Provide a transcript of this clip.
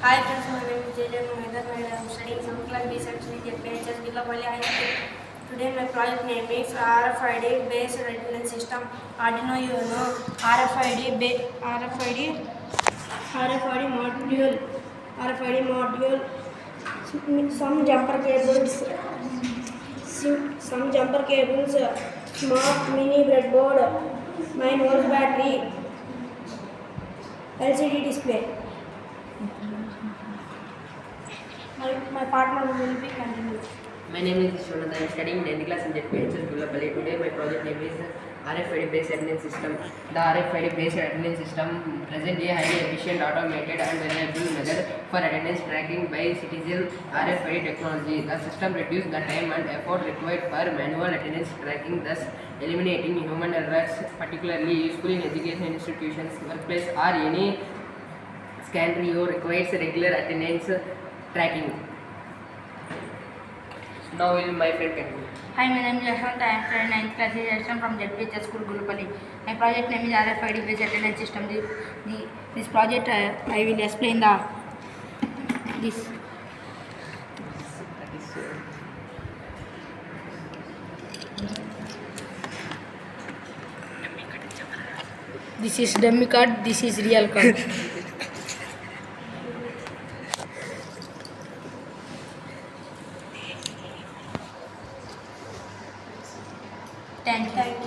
Hi friends, my name is JJ Mohedar and I am studying 7th class B section at PHS Villapalli High School. Today my project name is RFID based attendance system Arduino Uno RFID module some jumper cables smart mini breadboard 9 volts battery LCD display. My partner will be continued. My name is Shonat. I am studying 9th class in JPHS Gulapalli. Today my project name is RFID based attendance system. The RFID based attendance system presents a highly efficient, automated and reliable method for attendance tracking by citizen RFID technology. The system reduces the time and effort required for manual attendance tracking, thus eliminating human errors, particularly useful in education institutions, workplace or any scenario requires regular attendance tracking. Now will my friend continue. Hi, my name is Yashwant. I am studying 9th class section from ZPHS School, Gulapalli. My project name is RFID based attendance system. This project I will explain this. This is dummy card. This is real card. Thank you.